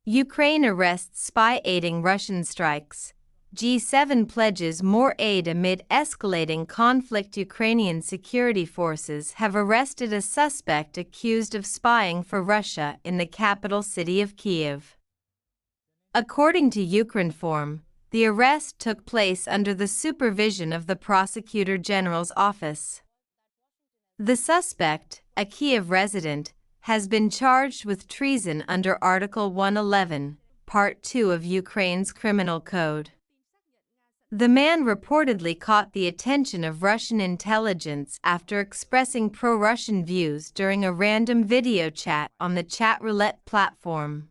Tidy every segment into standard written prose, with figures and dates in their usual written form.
Ukraine arrests spy aiding Russian strikes. G7 pledges more aid amid escalating conflict. Ukrainian security forces have arrested a suspect accused of spying for Russia in the capital city of Kiev. According to Ukrinform, the arrest took place under the supervision of the Prosecutor General's office. The suspect, a Kiev resident, has been charged with treason under Article 111, Part 2 of Ukraine's Criminal Code. The man reportedly caught the attention of Russian intelligence after expressing pro-Russian views during a random video chat on the chat roulette platform.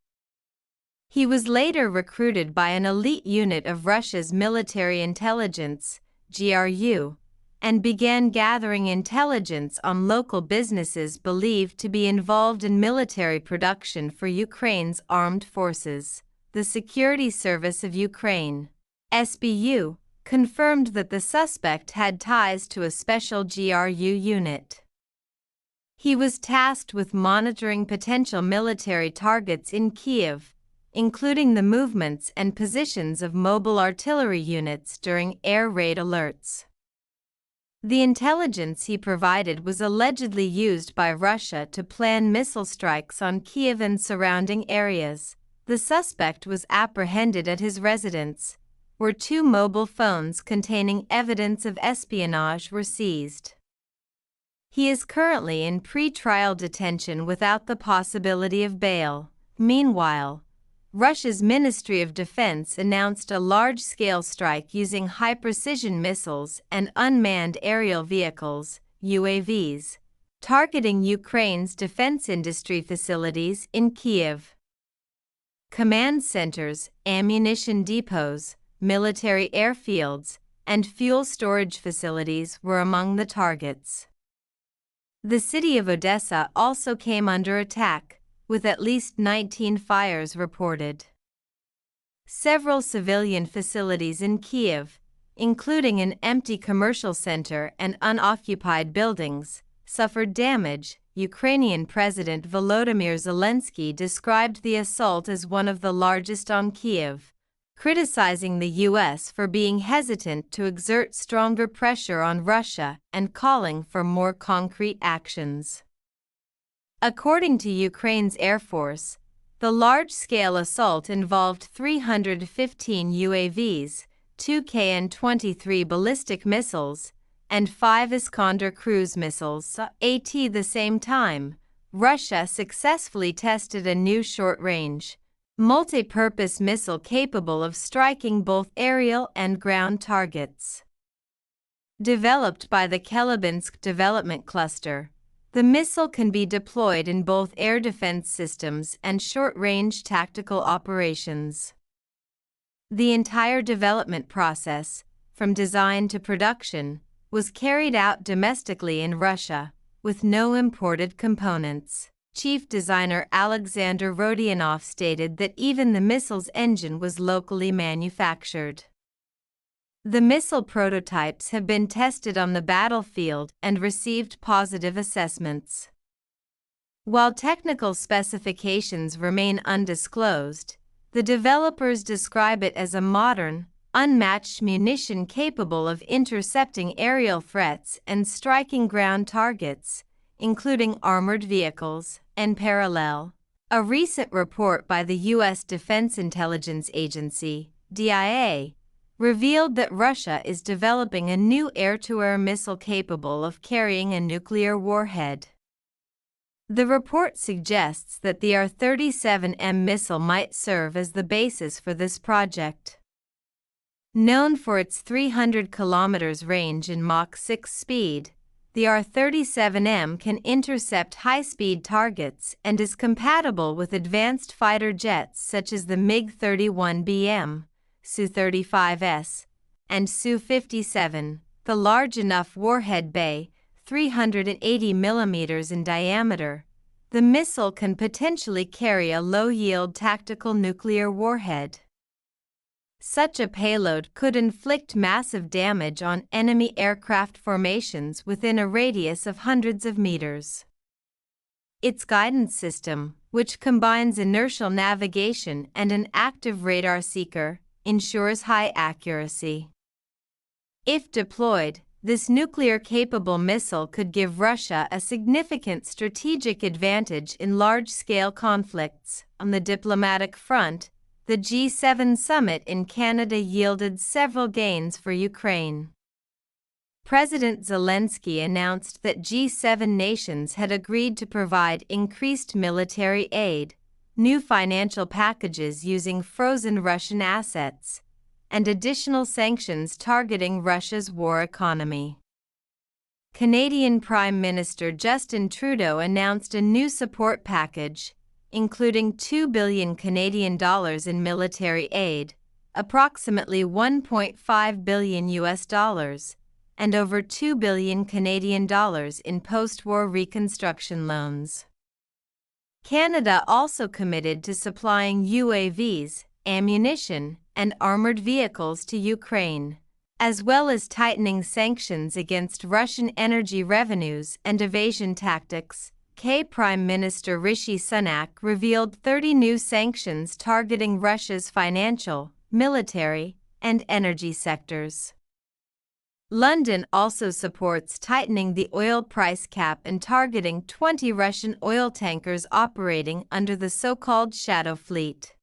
He was later recruited by an elite unit of Russia's military intelligence, GRU, and began gathering intelligence on local businesses believed to be involved in military production for Ukraine's armed forces. The Security Service of Ukraine, SBU, confirmed that the suspect had ties to a special GRU unit. He was tasked with monitoring potential military targets in Kiev, including the movements and positions of mobile artillery units during air raid alerts. The intelligence he provided was allegedly used by Russia to plan missile strikes on Kiev and surrounding areas. The suspect was apprehended at his residence, where 2 mobile phones containing evidence of espionage were seized. He is currently in pre-trial detention without the possibility of bail. Meanwhile, Russia's Ministry of Defense announced a large-scale strike using high-precision missiles and unmanned aerial vehicles, UAVs, targeting Ukraine's defense industry facilities in Kiev. Command centers, ammunition depots, military airfields, and fuel storage facilities were among the targets. The city of Odessa also came under attack, with at least 19 fires reported. Several civilian facilities in Kiev, including an empty commercial center and unoccupied buildings, suffered damage. Ukrainian President Volodymyr Zelenskyy described the assault as one of the largest on Kiev, criticizing the U.S. for being hesitant to exert stronger pressure on Russia and calling for more concrete actions. According to Ukraine's Air Force, the large-scale assault involved 315 UAVs, 2 Kn-23 ballistic missiles, and 5 Iskander cruise missiles. At the same time, Russia successfully tested a new short-range, multi-purpose missile capable of striking both aerial and ground targets. Developed by the Chelyabinsk Development Cluster, the missile can be deployed in both air defense systems and short-range tactical operations. The entire development process, from design to production, was carried out domestically in Russia, with no imported components. Chief designer Alexander Rodionov stated that even the missile's engine was locally manufactured. The missile prototypes have been tested on the battlefield and received positive assessments. While technical specifications remain undisclosed, the developers describe it as a modern, unmatched munition capable of intercepting aerial threats and striking ground targets, including armored vehicles, in parallel. A recent report by the U.S. Defense Intelligence Agency, DIA, revealed that Russia is developing a new air-to-air missile capable of carrying a nuclear warhead. The report suggests that the R-37M missile might serve as the basis for this project. Known for its 300 km range and Mach 6 speed, the R-37M can intercept high-speed targets and is compatible with advanced fighter jets such as the MiG-31BM, Su-35S, and Su-57. The large enough warhead bay, 380 mm in diameter, the missile can potentially carry a low-yield tactical nuclear warhead. Such a payload could inflict massive damage on enemy aircraft formations within a radius of hundreds of meters. Its guidance system, which combines inertial navigation and an active radar seeker, ensures high accuracy. If deployed, this nuclear-capable missile could give Russia a significant strategic advantage in large-scale conflicts. On the diplomatic front, the G7 summit in Canada yielded several gains for Ukraine. President Zelenskyy announced that G7 nations had agreed to provide increased military aid, new financial packages using frozen Russian assets, and additional sanctions targeting Russia's war economy. Canadian Prime Minister Justin Trudeau announced a new support package, including $2 billion Canadian dollars in military aid, approximately $1.5 billion US, and over $2 billion Canadian dollars in post-war reconstruction loans. Canada also committed to supplying UAVs, ammunition, and armored vehicles to Ukraine, as well as tightening sanctions against Russian energy revenues and evasion tactics. Prime Minister Rishi Sunak revealed 30 new sanctions targeting Russia's financial, military, and energy sectors. London also supports tightening the oil price cap and targeting 20 Russian oil tankers operating under the so-called shadow fleet.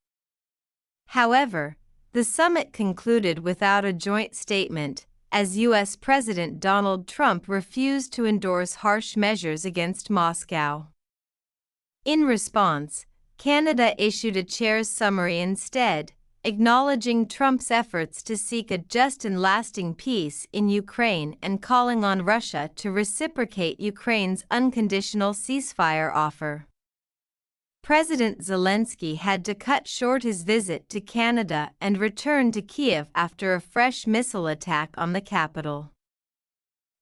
However, the summit concluded without a joint statement, as U.S. President Donald Trump refused to endorse harsh measures against Moscow. In response, Canada issued a chair's summary instead, acknowledging Trump's efforts to seek a just and lasting peace in Ukraine and calling on Russia to reciprocate Ukraine's unconditional ceasefire offer. President Zelenskyy had to cut short his visit to Canada and return to Kiev after a fresh missile attack on the capital.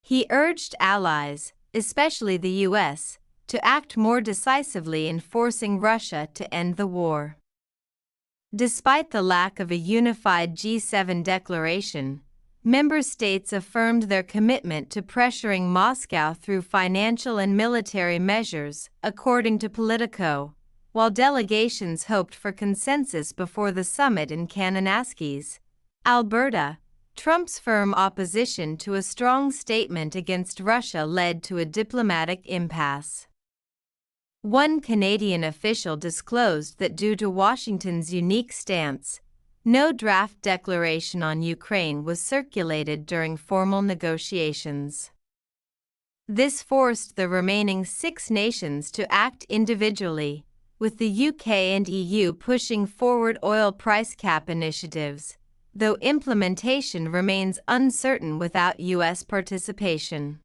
He urged allies, especially the U.S., to act more decisively in forcing Russia to end the war. Despite the lack of a unified G7 declaration, member states affirmed their commitment to pressuring Moscow through financial and military measures, according to Politico, while delegations hoped for consensus before the summit in Kananaskis, Alberta. Trump's firm opposition to a strong statement against Russia led to a diplomatic impasse. One Canadian official disclosed that due to Washington's unique stance, no draft declaration on Ukraine was circulated during formal negotiations. This forced the remaining 6 nations to act individually, with the UK and EU pushing forward oil price cap initiatives, though implementation remains uncertain without US participation.